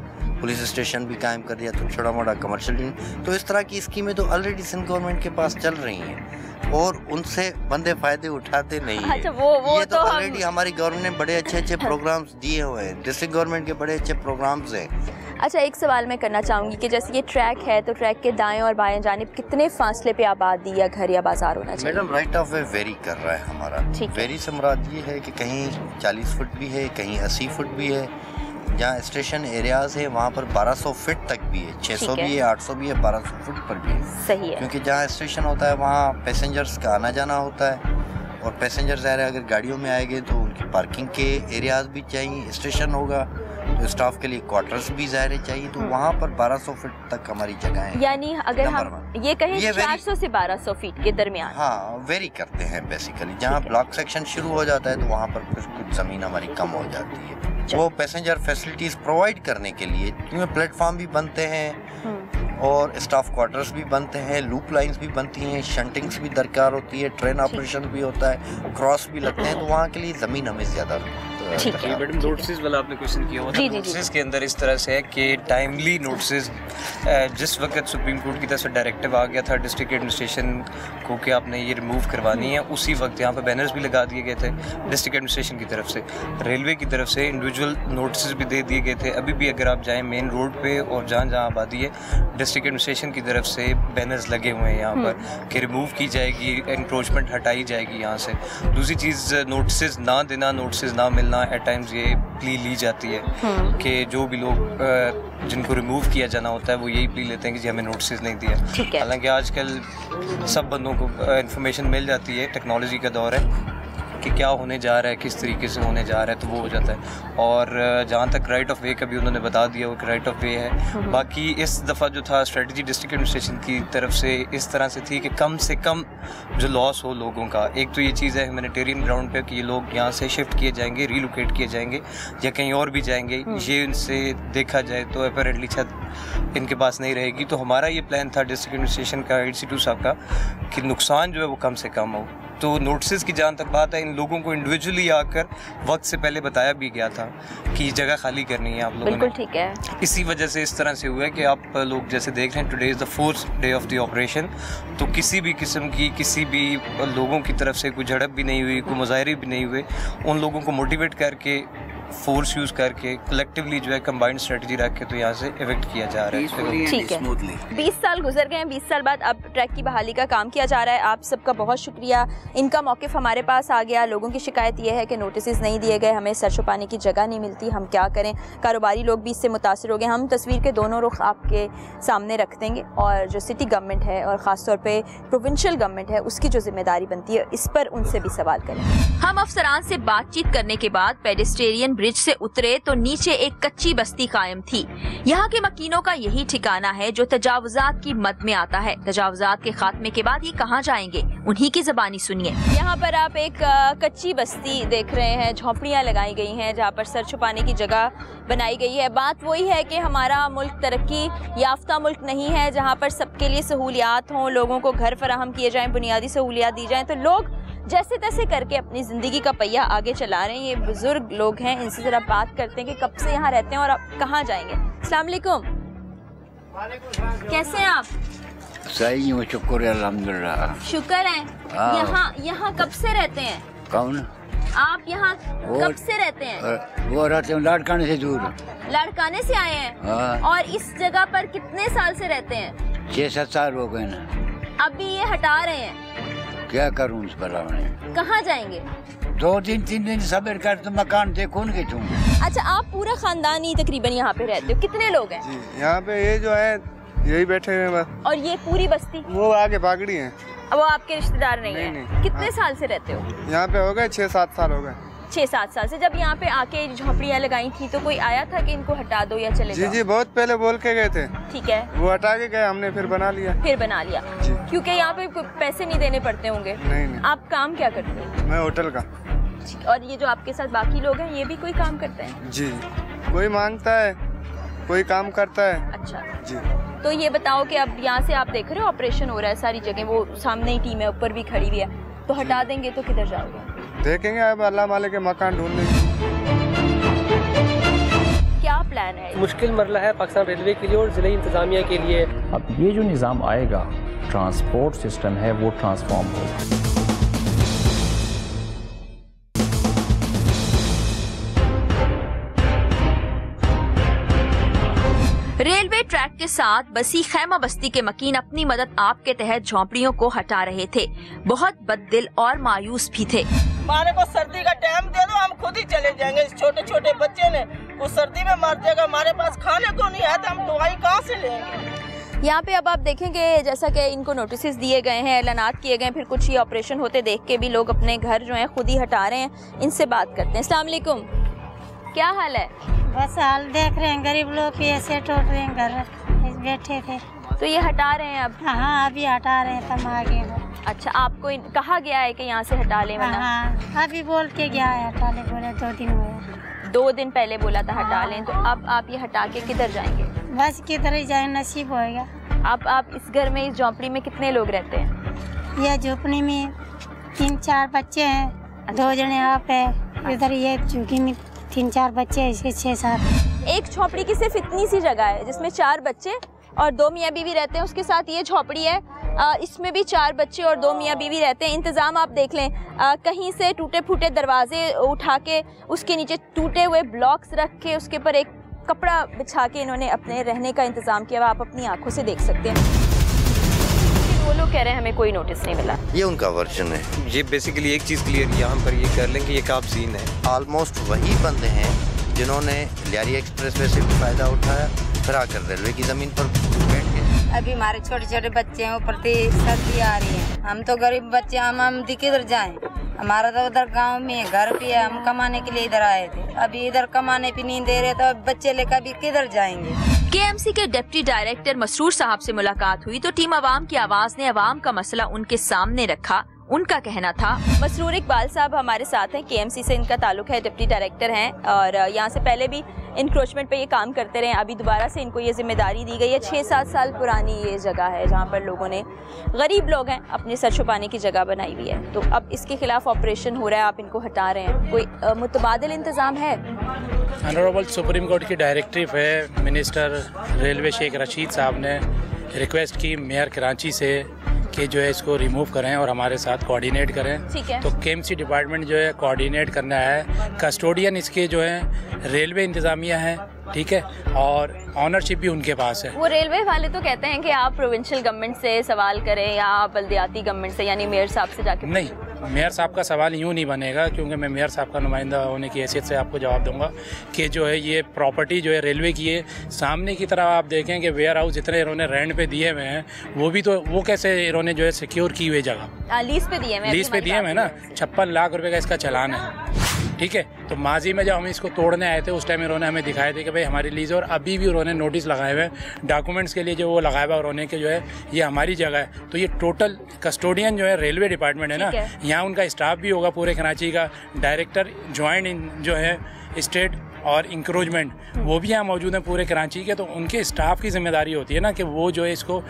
पुलिस स्टेशन भी कायम कर दिया, तो छोटा मोटा कमर्शियल। तो इस तरह की स्कीमें तो ऑलरेडी सिंध गवर्नमेंट के पास चल रही हैं और उनसे बंदे फ़ायदे उठाते नहीं हैं। अच्छा, वो ये तो ऑलरेडी हमारी गवर्नमेंट ने बड़े अच्छे प्रोग्राम्स दिए हुए हैं, डिस्ट्रिक्ट गवर्नमेंट के बड़े अच्छे प्रोग्राम्स हैं। अच्छा, एक सवाल मैं करना चाहूँगी कि जैसे ये ट्रैक है तो ट्रैक के दाएं और बाएं जानिब कितने फासले पे आबादी या घर या बाजार होना चाहिए? Madam, right of way very कर रहा है हमारा। वेरी से मुराद ये है कि कहीं 40 फुट भी है, कहीं 80 फुट भी है, जहाँ स्टेशन एरियाज है वहाँ पर 1200 फीट तक भी है, 600 भी है, 800 भी है, 1200 फीट पर भी है। सही है, क्योंकि जहाँ स्टेशन होता है वहाँ पैसेंजर्स का आना जाना होता है, और पैसेंजर ज़ाहिर है अगर गाड़ियों में आएंगे तो उनकी पार्किंग के एरियाज भी चाहिए, स्टेशन होगा तो स्टाफ के लिए क्वार्टर्स भी ज़ाहिर चाहिए, तो वहाँ पर 1200 फीट तक हमारी जगह है। यानी अगर हम ये कहें 400 से 1200 फीट के दरमियान, हाँ वेरी करते हैं बेसिकली। जहाँ ब्लॉक सेक्शन शुरू हो जाता है तो वहाँ पर कुछ ज़मीन हमारी कम हो जाती है। वो पैसेंजर फैसिलिटीज़ प्रोवाइड करने के लिए, क्योंकि प्लेटफॉर्म भी बनते हैं और स्टाफ क्वार्टर्स भी बनते हैं, लूप लाइंस भी बनती हैं, शंटिंग्स भी दरकार होती है, ट्रेन ऑपरेशन भी होता है, क्रॉस भी लगते हैं, तो वहाँ के लिए ज़मीन हमें ज़्यादा। ठीक है मैडम, नोटिस वाला आपने क्वेश्चन किया हुआ था। नोटिस के अंदर इस तरह से है कि टाइमली नोटिस, जिस वक्त सुप्रीम कोर्ट की तरफ से डायरेक्टिव आ गया था डिस्ट्रिक्ट एडमिनिस्ट्रेशन को कि आपने ये रिमूव करवानी है, उसी वक्त यहाँ पे बैनर्स भी लगा दिए गए थे डिस्ट्रिक्ट एडमिनिस्ट्रेशन की तरफ से, रेलवे की तरफ से इंडिविजुअल नोटिस भी दे दिए गए थे। अभी भी अगर आप जाएँ मेन रोड पे और जहाँ जहाँ आबादी है, डिस्ट्रिक्ट एडमिनिस्ट्रेशन की तरफ से बैनर्स लगे हुए हैं यहाँ पर कि रिमूव की जाएगी, एनक्रोचमेंट हटाई जाएगी यहाँ से। दूसरी चीज़, नोटिस ना देना, नोटिस ना मिलना, एट टाइम्स ये प्ली ली जाती है कि जो भी लोग जिनको रिमूव किया जाना होता है वो यही प्ली लेते हैं कि जी हमें नोटिस नहीं दिया। हालांकि आजकल सब बंदों को इन्फॉर्मेशन मिल जाती है, टेक्नोलॉजी का दौर है कि क्या होने जा रहा है, किस तरीके से होने जा रहा है, तो वो हो जाता है। और जहाँ तक राइट ऑफ वे का भी उन्होंने बता दिया, वो राइट ऑफ वे है। बाकी इस दफ़ा जो था स्ट्रेटजी डिस्ट्रिक्ट एडमिनिस्ट्रेशन की तरफ से इस तरह से थी कि कम से कम जो लॉस हो लोगों का, एक तो ये चीज़ है ह्यूमैनिटेरियन ग्राउंड पे कि ये लोग यहाँ से शिफ्ट किए जाएंगे, रीलोकेट किए जाएंगे या कहीं और भी जाएंगे, ये इनसे देखा जाए तो अपेरेंटली छत इनके पास नहीं रहेगी। तो हमारा ये प्लान था डिस्ट्रिक्ट एडमिनिस्ट्रेशन का, HC2 साहब का, कि नुकसान जो है वो कम से कम हो। तो नोटिस की जहाँ तक बात है, इन लोगों को इंडिविजुअली आकर वक्त से पहले बताया भी गया था कि जगह खाली करनी है आप लोगों ने। ठीक है। इसी वजह से इस तरह से हुआ है कि आप लोग जैसे देख रहे हैं, today is the 4th day of the operation, तो किसी भी किस्म की किसी भी लोगों की तरफ से कोई झड़प भी नहीं हुई, कोई मुजाहरे भी नहीं हुए। उन लोगों को मोटिवेट करके, फोर्स यूज़ करके, कलेक्टिवली जो है कंबाइंड स्ट्रेटजी रख के तो यहाँ से इवेक्ट किया जा रहा है। ठीक है, 20 साल गुजर गए हैं, 20 साल बाद अब ट्रैक की बहाली का काम किया जा रहा है। आप सबका बहुत शुक्रिया, इनका मौक़िफ़ हमारे पास आ गया। लोगों की शिकायत ये है कि नोटिस नहीं दिए गए, हमें सर छुपाने की जगह नहीं मिलती, हम क्या करें। कारोबारी लोग भी इससे मुतासर हो गए। हम तस्वीर के दोनों रुख आपके सामने रख देंगे, और जो सिटी गवर्नमेंट है और ख़ास तौर पर प्रोविंशियल गवर्नमेंट है, उसकी जो जिम्मेदारी बनती है, इस पर उनसे भी सवाल करें। हम अफसरान से बातचीत करने के बाद पेडेस्ट्रियन ब्रिज से उतरे तो नीचे एक कच्ची बस्ती कायम थी। यहाँ के मकीनों का यही ठिकाना है जो तजावुजात की मद में आता है। तजावुजात के खात्मे के बाद ये कहाँ जाएंगे, उन्हीं की ज़बानी सुनिए। यहाँ पर आप एक कच्ची बस्ती देख रहे हैं, झोंपड़ियाँ लगाई गई हैं जहाँ पर सर छुपाने की जगह बनाई गई है। बात वही है कि हमारा मुल्क तरक्की याफ्ता मुल्क नहीं है जहाँ पर सबके लिए सहूलियात हों, लोगों को घर फराहम किए जाएँ, बुनियादी सहूलियात दी जाएँ, तो लोग जैसे तैसे करके अपनी ज़िंदगी का पहिया आगे चला रहे हैं। ये बुजुर्ग लोग हैं, इनसे ज़रा बात करते हैं कि कब से यहाँ रहते हैं और अब कहाँ जाएंगे। अस्सलाम वालेकुम, कैसे हैं आप? सही हूँ, शुक्र है, अल्हम्दुलिल्लाह। शुक्र है। यहाँ कब से रहते हैं? कौन? आप यहाँ कब से रहते हैं? वो रहते हैं लाड़काने से दूर। लाड़काने से आए हैं? और इस जगह पर कितने साल से रहते हैं? 6-7 साल हो गए ना। अभी ये हटा रहे हैं, क्या करूँ इस पर? कहाँ जाएंगे? 2-3 दिन सब्र कर, तो मकान देखूंगी तुम। अच्छा, आप पूरा खानदान ही तकरीबन यहाँ पे रहते हो? कितने लोग हैं यहाँ पे? ये जो है यही बैठे हुए बस। और ये पूरी बस्ती? वो आगे बागड़ी है। अब वो आपके रिश्तेदार नहीं है? कितने साल से रहते हो यहाँ पे? हो गए 6-7 साल हो गए। 6-7 साल से। जब यहाँ पे आके झोपड़ियाँ लगाई थी तो कोई आया था कि इनको हटा दो या चले जाओ? जी, बहुत पहले बोल के गए थे। ठीक है, वो हटा के गए, हमने फिर बना लिया। क्योंकि यहाँ पे पैसे नहीं देने पड़ते होंगे। नहीं। आप काम क्या करते हैं? मैं होटल का। और ये जो आपके साथ बाकी लोग हैं, ये भी कोई काम करते हैं? जी, कोई मांगता है, कोई काम करता है। अच्छा जी। तो ये बताओ कि अब यहाँ से आप देख रहे हो ऑपरेशन हो रहा है सारी जगह, वो सामने ही टीम है, ऊपर भी खड़ी हुई है, तो हटा देंगे तो किधर जाओगे? देखेंगे, अब अल्लाह मालिक के मकान ढूंढेंगे। क्या प्लान है? मुश्किल मरला है पाकिस्तान रेलवे के लिए और ज़िले इंतज़ामिया के लिए। अब ये जो निज़ाम आएगा, ट्रांसपोर्ट सिस्टम है वो ट्रांसफॉर्म होगा। रेलवे ट्रैक के साथ बसी खैमा बस्ती के मकीन अपनी मदद आप के तहत झोंपड़ियों को हटा रहे थे। बहुत बददिल और मायूस भी थे। हमारे को सर्दी का टाइम दे दो, हम खुद ही चले जाएंगे। इस छोटे छोटे बच्चे ने वो सर्दी में मर जाएगा, हमारे पास खाने को नहीं है तो हम दवाई कहाँ से लेंगे। यहाँ पे अब आप देखेंगे जैसा कि इनको नोटिस दिए गए हैं, ऐलानात किए गए हैं, फिर कुछ ये ऑपरेशन होते देख के भी लोग अपने घर जो हैं खुद ही हटा रहे हैं। इनसे बात करते हैं। अस्सलाम वालेकुम, क्या हाल है? बस हाल देख रहे हैं, गरीब लोग भी ऐसे टूट रहे हैं, घर बैठे थे तो ये हटा रहे हैं अब? हाँ अभी हटा रहे हैं, तब आगे हो। अच्छा, आपको कहा गया है कि यहाँ से हटा लें? हाँ अभी बोल के गया है हटा ले, बोले 2 दिन हुए। 2 दिन पहले बोला था हटा लें, तो अब आप ये हटा के किधर जाएंगे? बस किधर ही जाए, नसीब होएगा। अब आप इस घर में, इस झोंपड़ी में कितने लोग रहते हैं? यह झोपड़ी में 3-4 बच्चे हैं, 2 जने आप है, इधर ये झुग्गी में 3-4 बच्चे, इसके 6-7। एक झोंपड़ी की सिर्फ इतनी सी जगह है जिसमें 4 बच्चे और 2 मियाँ बीवी रहते हैं। उसके साथ ये झोंपड़ी है, इसमें भी 4 बच्चे और 2 मियाँ बीवी रहते हैं। इंतज़ाम आप देख लें, कहीं से टूटे फूटे दरवाजे उठा के उसके नीचे टूटे हुए ब्लॉक्स रख के उसके ऊपर एक कपड़ा बिछा के इन्होंने अपने रहने का इंतज़ाम किया। आप अपनी आंखों से देख सकते हैं। वो लोग कह रहे हैं हमें कोई नोटिस नहीं मिला। ये उनका वर्जन है। ये बेसिकली एक चीज़ क्लियर यहाँ पर ये कर लें कि ये काबज़ीन है। ऑलमोस्ट वही बंदे हैं जिन्होंने लियारी एक्सप्रेसवे से भी फायदा उठाया, फिर आकर रेलवे की ज़मीन पर बैठ गए। अभी हमारे छोटे छोटे बच्चे हैं, ऊपर से सर्दी आ रही है, हम तो गरीब बच्चे, हम किधर जाएं? हमारा तो उधर गांव में है, घर पे है, हम कमाने के लिए इधर आए थे। अभी इधर कमाने पे नहीं दे रहे तो अब बच्चे लेकर अभी किधर जाएंगे? केएमसी के डिप्टी डायरेक्टर मसरूर साहब से मुलाकात हुई तो टीम अवाम की आवाज ने अवाम का मसला उनके सामने रखा। उनका कहना था, मसरूर इकबाल साहब हमारे साथ हैं, केएमसी से इनका ताल्लुक है, डिप्टी डायरेक्टर हैं और यहाँ से पहले भी इंक्रोचमेंट पे ये काम करते रहे। अभी दोबारा से इनको ये जिम्मेदारी दी गई है। 6-7 साल पुरानी ये जगह है जहाँ पर लोगों ने, गरीब लोग हैं, अपने सर छुपाने की जगह बनाई हुई है। तो अब इसके खिलाफ ऑपरेशन हो रहा है, आप इनको हटा रहे हैं, कोई मुतबादिल इंतज़ाम है? ऑनरेबल सुप्रीम कोर्ट की डायरेक्टिव है, मिनिस्टर रेलवे शेख रशीद साहब ने रिक्वेस्ट की मेयर कराची से कि जो है इसको रिमूव करें और हमारे साथ कोऑर्डिनेट करें। ठीक है। तो केएमसी डिपार्टमेंट जो है कोऑर्डिनेट करना है, कस्टोडियन इसके जो है रेलवे इंतज़ामिया है, ठीक है, और ऑनरशिप भी उनके पास है। वो रेलवे वाले तो कहते हैं कि आप प्रोविंशियल गवर्नमेंट से सवाल करें या बल्दियाती गवर्नमेंट से, यानी मेयर साहब से जाके। नहीं, मेयर साहब का सवाल यूँ नहीं बनेगा, क्योंकि मैं मेयर साहब का नुमाइंदा होने की हैसियत से आपको जवाब दूंगा कि जो है ये प्रॉपर्टी जो है रेलवे की है। सामने की तरफ आप देखें कि वेयर हाउस जितने इन्होंने रेंट पे दिए हुए हैं, वो भी तो वो कैसे इन्होंने जो है सिक्योर की हुई जगह लीज पे दिए हुए, लीज पे दिए हुए ना। 56 लाख रुपए का इसका चालान है, ठीक है। तो माजी में जब हम इसको तोड़ने आए थे उस टाइम इन्होंने हमें दिखाए थे कि भाई हमारी लीज, और अभी भी उन्होंने नोटिस लगाए हुए डॉक्यूमेंट्स के लिए जो वो लगाया हुआ उन्होंने कि जो है ये हमारी जगह है। तो ये टोटल कस्टोडियन जो है रेलवे डिपार्टमेंट है ना, यहाँ उनका स्टाफ भी होगा पूरे कराची का, डायरेक्टर ज्वाइंट जो है स्टेट और इंक्रोचमेंट वो भी यहाँ मौजूद हैं पूरे कराची के। तो उनके स्टाफ की जिम्मेदारी होती है ना कि वो जो है इसको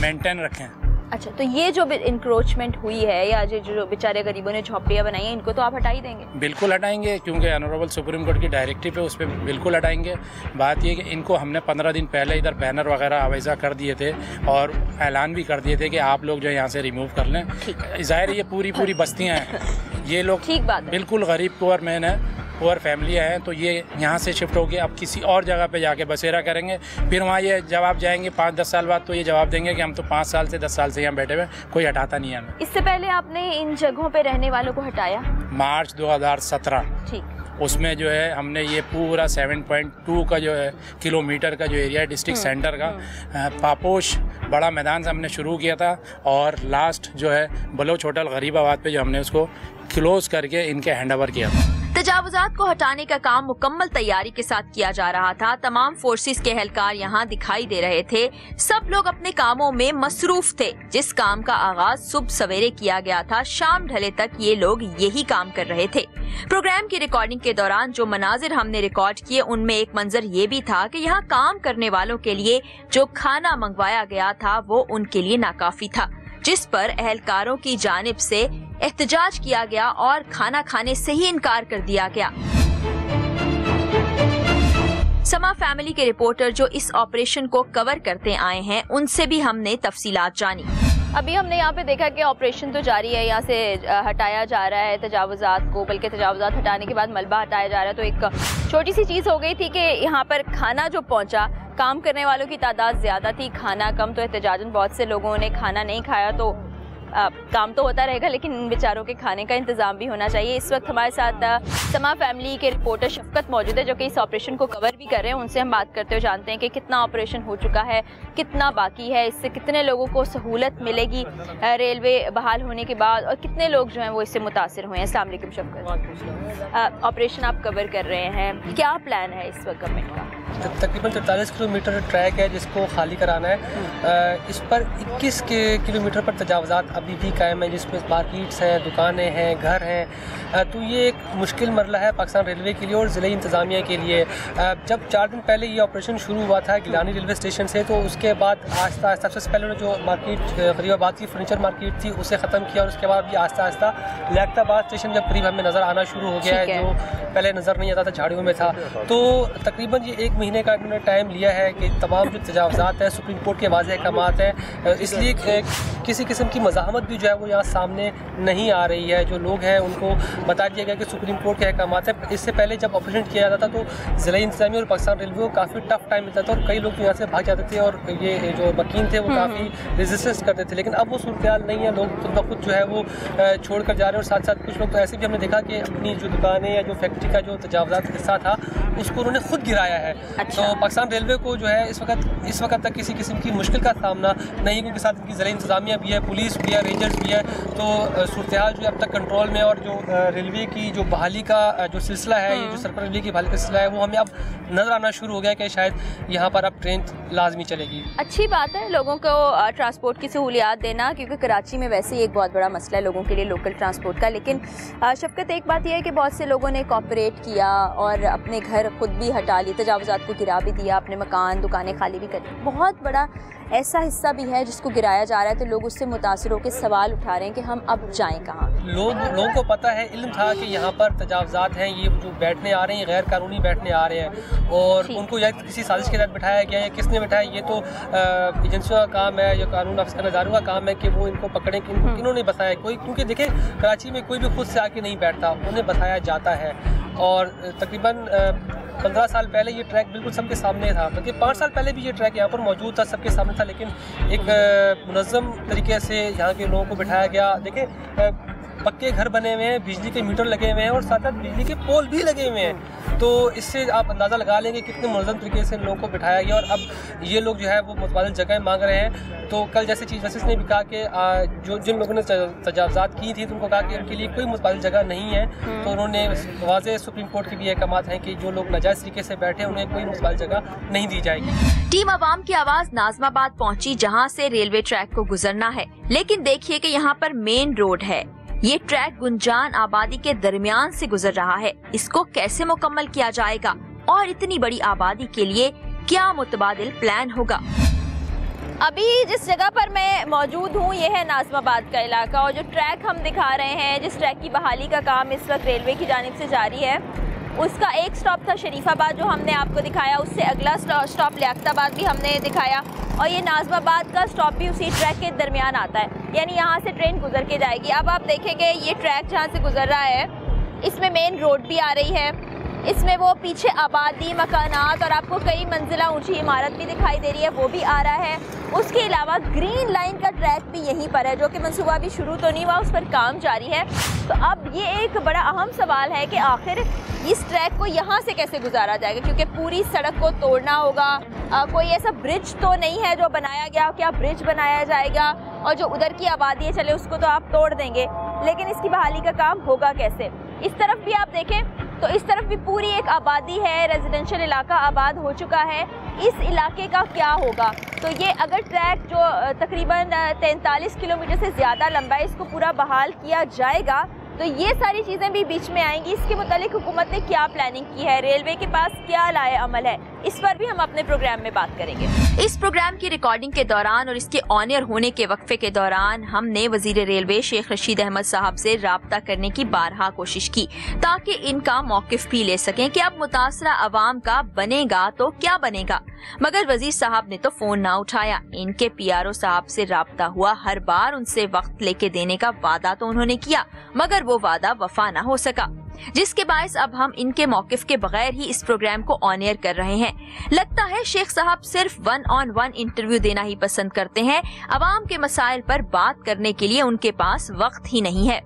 मेंटेन रखें। अच्छा, तो ये जो इंक्रोचमेंट हुई है या जो बेचारे गरीबों ने झोपड़ियाँ बनाई हैं, इनको तो आप हटा ही देंगे? बिल्कुल हटाएंगे, क्योंकि ऑनरेबल सुप्रीम कोर्ट की डायरेक्टिव है, उस पर बिल्कुल हटाएंगे। बात ये कि इनको हमने 15 दिन पहले इधर बैनर वगैरह आवेजा कर दिए थे और ऐलान भी कर दिए थे कि आप लोग जो है यहाँ से रिमूव कर लें। ज़ाहिर ये पूरी बस्तियाँ हैं, ये लोग ठीक बात बिल्कुल गरीब पुअर मैन है, पुअर फैमिली हैं, तो ये यहाँ से शिफ्ट होकर अब किसी और जगह पे जाके बसेरा करेंगे। फिर वहाँ ये जब आप जाएंगे 5-10 साल बाद तो ये जवाब देंगे कि हम तो 5 साल से 10 साल से यहाँ बैठे हुए, कोई हटाता नहीं है हमें। इससे पहले आपने इन जगहों पे रहने वालों को हटाया? मार्च 2017, ठीक, उसमें जो है हमने ये पूरा 7.2 का जो है किलोमीटर का जो एरिया है डिस्ट्रिक्ट सेंटर का, पापोश बड़ा मैदान से हमने शुरू किया था और लास्ट जो है बलोच होटल गरीबाबाद पे जो हमने उसको क्लोज करके इनके हैंडओवर किया था। तजावुजात को हटाने का काम मुकम्मल तैयारी के साथ किया जा रहा था। तमाम फोर्सेस के एहलकार यहाँ दिखाई दे रहे थे। सब लोग अपने कामों में मसरूफ थे। जिस काम का आगाज सुबह सवेरे किया गया था, शाम ढले तक ये लोग यही काम कर रहे थे। प्रोग्राम की रिकॉर्डिंग के दौरान जो मनाजिर हमने रिकॉर्ड किए, उनमें एक मंजर ये भी था कि यहाँ काम करने वालों के लिए जो खाना मंगवाया गया था वो उनके लिए नाकाफी था, जिस पर एहलकारों की जानिब से एहतजाज किया गया और खाना खाने से ही इनकार कर दिया गया। समा फैमिली के रिपोर्टर जो इस ऑपरेशन को कवर करते आए हैं, उनसे भी हमने तफसीलात जानी। अभी हमने यहाँ पे देखा कि ऑपरेशन तो जारी है, यहाँ से हटाया जा रहा है तजावुजात को, बल्कि तजावुजात हटाने के बाद मलबा हटाया जा रहा है। तो एक छोटी सी चीज़ हो गई थी कि यहाँ पर खाना जो पहुँचा, काम करने वालों की तादाद ज़्यादा थी, खाना कम, तो एहतजाजन बहुत से लोगों ने खाना नहीं खाया। तो काम तो होता रहेगा लेकिन इन बेचारों के खाने का इंतज़ाम भी होना चाहिए। इस वक्त हमारे साथ समा फैमिली के रिपोर्टर शफकत मौजूद है जो कि इस ऑपरेशन को कवर भी कर रहे हैं। उनसे हम बात करते हुए जानते हैं कि कितना ऑपरेशन हो चुका है, कितना बाकी है, इससे कितने लोगों को सहूलत मिलेगी रेलवे बहाल होने के बाद, और कितने लोग जो हैं वो इससे मुतासिर हुए हैं। अस्सलाम वालेकुम शफकत, ऑपरेशन आप कवर कर रहे हैं, क्या प्लान है इस वक्त गवर्नमेंट का? तकरीबन 43 किलोमीटर ट्रैक है जिसको खाली कराना है। इस पर 21 किलोमीटर पर तजावज़ात अभी भी कायम है, जिसमें मार्केट्स हैं, दुकानें हैं, घर हैं। तो ये एक मुश्किल मरला है पाकिस्तान रेलवे के लिए और ज़िले इंतज़ामिया के लिए। जब 4 दिन पहले ये ऑपरेशन शुरू हुआ था गिलानी रेलवे स्टेशन से, तो उसके बाद आहिस्ता आहिस्ता सबसे पहले जो मार्केट गरीबाबाद की फर्नीचर मार्केट थी उसे ख़त्म किया, और उसके बाद भी आहिस्ता आहिस्ता लियाकताबाद स्टेशन जब करीब हमें नज़र आना शुरू हो गया है, जो पहले नज़र नहीं आता था, झाड़ियों में था। तो तकरीबन ये 1 महीने का इन्होंने टाइम लिया है कि तमाम जो तजावज़ात हैं, सुप्रीम कोर्ट के वाज़ेह अहकामात हैं, इसलिए किसी किस्म की मज़ाहमत भी जो है वो यहाँ सामने नहीं आ रही है। जो लोग हैं उनको बता दिया गया कि सुप्रीम कोर्ट के अहकामात हैं। इससे पहले जब ऑपरेशन किया जाता था तो ज़िला इंतज़ामिया और पाकिस्तान रेलवे को काफ़ी टफ टाइम मिलता था और कई लोग यहाँ से भाग जाते थे, और ये जो मकीन थे वो काफ़ी रेजिस्टेंस करते थे। लेकिन अब वो सूरत हाल नहीं है, लोग खुद ब खुद जो है वो छोड़ कर जा रहे हैं, और साथ साथ कुछ लोग तो ऐसे भी हमने देखा कि अपनी जो दुकानें या जो फैक्ट्री का जो तजावज़ात हिस्सा था उसको उन्होंने खुद गिराया है। तो पाकिस्तान रेलवे को जो है इस वक्त तक किसी किस्म की मुश्किल का सामना नहीं, क्योंकि साथ इनकी ज़िला इंतज़ामिया भी है, पुलिस भी है, रेंजर्स भी है। तो सूरत हाल जो अब तक कंट्रोल में, और जो रेलवे की जो बहाली का जो सिलसिला है, ये जो सर्कुलर रेलवे की बहाली का सिलसिला है, वो हमें अब नज़र आना शुरू हो गया कि शायद यहाँ पर अब ट्रेन लाजमी चलेगी। अच्छी बात है लोगों को ट्रांसपोर्ट की सहूलियात देना, क्योंकि कराची में वैसे ही एक बहुत बड़ा मसला है लोगों के लिए लोकल ट्रांसपोर्ट का। लेकिन शफकत, एक बात यह है कि बहुत से लोगों ने कोऑपरेट किया और अपने घर खुद भी हटा लिए, तजावज़ात को गिरा भी दिया, अपने मकान दुकानें खाली भी कर दी। बहुत बड़ा ऐसा हिस्सा भी है जिसको गिराया जा रहा है, तो लोग उससे मुतासिर होकर सवाल उठा रहे हैं कि हम अब जाएं कहाँ। लोगों को पता है, इल्म था कि यहाँ पर तजावज़ात हैं, ये जो बैठने आ रहे हैं गैर कानूनी बैठने आ रहे हैं, और उनको या किसी साजिश के तहत बिठाया गया है। किसने बिठाया, ये तो एजेंसियों का काम है या कानून ऑफिस का नज़ारों का काम है कि वो इनको पकड़ें कि इनको किन्होंने बताया। कोई, क्योंकि देखें कराची में कोई भी खुद से आके नहीं बैठता, उन्हें बताया जाता है। और तकरीबन 15 साल पहले ये ट्रैक बिल्कुल सबके सामने था, बल्कि 5 साल पहले भी ये ट्रैक यहाँ पर मौजूद था, सबके सामने था, लेकिन एक मुनज़्ज़म तरीके से यहाँ के लोगों को बिठाया गया। देखें पक्के घर बने हुए हैं, बिजली के मीटर लगे हुए हैं, और साथ साथ बिजली के पोल भी लगे हुए हैं। तो इससे आप अंदाज़ा लगा लेंगे कितने मुनज़्ज़म तरीके से लोगों को बिठाया गया। और अब ये लोग जो है वो मुतबादिल जगह मांग रहे हैं। तो कल जैसे चीफ जस्टिस ने भी कहा कि जिन लोगों ने तजावज़ात की थी तो उनको कहा कि उनके लिए कोई मुतबादिल जगह नहीं है। तो उन्होंने वाज़ेह सुप्रीम कोर्ट के भी अहकामात हैं कि जो लोग नाजायज़ तरीके से बैठे उन्हें कोई मुतबादिल जगह नहीं दी जाएगी। टीम अवाम की आवाज़ नाज़माबाद पहुँची, जहाँ से रेलवे ट्रैक को गुजरना है। लेकिन देखिए कि यहाँ पर मेन रोड है, ये ट्रैक गुंजान आबादी के दरमियान से गुजर रहा है। इसको कैसे मुकम्मल किया जाएगा और इतनी बड़ी आबादी के लिए क्या मुतबादिल प्लान होगा? अभी जिस जगह पर मैं मौजूद हूँ ये है नाज़माबाद का इलाका, और जो ट्रैक हम दिखा रहे हैं, जिस ट्रैक की बहाली का काम इस वक्त रेलवे की जानिब से जारी है, उसका एक स्टॉप था शरीफाबाद जो हमने आपको दिखाया, उससे अगला स्टॉप लियाकताबाद भी हमने दिखाया, और ये नाज़माबाद का स्टॉप भी उसी ट्रैक के दरमियान आता है, यानी यहाँ से ट्रेन गुजर के जाएगी। अब आप देखेंगे ये ट्रैक जहाँ से गुजर रहा है इसमें मेन रोड भी आ रही है, इसमें वो पीछे आबादी, मकानात और आपको कई मंजिला ऊंची इमारत भी दिखाई दे रही है, वो भी आ रहा है। उसके अलावा ग्रीन लाइन का ट्रैक भी यहीं पर है, जो कि मंसूबा भी शुरू तो नहीं हुआ, उस पर काम जारी है। तो अब ये एक बड़ा अहम सवाल है कि आखिर इस ट्रैक को यहाँ से कैसे गुजारा जाएगा, क्योंकि पूरी सड़क को तोड़ना होगा। कोई ऐसा ब्रिज तो नहीं है जो बनाया गया, क्या ब्रिज बनाया जाएगा और जो उधर की आबादी है चले उसको तो आप तोड़ देंगे, लेकिन इसकी बहाली का काम होगा कैसे? इस तरफ भी आप देखें तो इस तरफ भी पूरी एक आबादी है, रेजिडेंशियल इलाका आबाद हो चुका है। इस इलाके का क्या होगा? तो ये अगर ट्रैक जो तकरीबन 43 किलोमीटर से ज़्यादा लंबा है, इसको पूरा बहाल किया जाएगा तो ये सारी चीज़ें भी बीच में आएंगी। इसके मुतालिक हुकूमत ने क्या प्लानिंग की है, रेलवे के पास क्या लाए अमल है, इस पर भी हम अपने प्रोग्राम में बात करेंगे। इस प्रोग्राम की रिकॉर्डिंग के दौरान और इसके ऑन एयर होने के वक्फे के दौरान हमने वजीर रेलवे शेख रशीद अहमद साहब से राब्ता करने की बारहा कोशिश की, ताकि इनका मौकिफ भी ले सकें कि अब मुतासरा अवाम का बनेगा तो क्या बनेगा, मगर वजीर साहब ने तो फोन ना उठाया। इनके PRO साहब से राब्ता हुआ, हर बार उनसे वक्त लेके देने का वादा तो उन्होंने किया, मगर वो वादा वफा ना हो सका। जिसके बायस अब हम इनके मौकिफ के बगैर ही इस प्रोग्राम को ऑन एयर कर रहे हैं। लगता है शेख साहब सिर्फ 1-on-1 इंटरव्यू देना ही पसंद करते हैं, अवाम के मसाइल पर बात करने के लिए उनके पास वक्त ही नहीं है।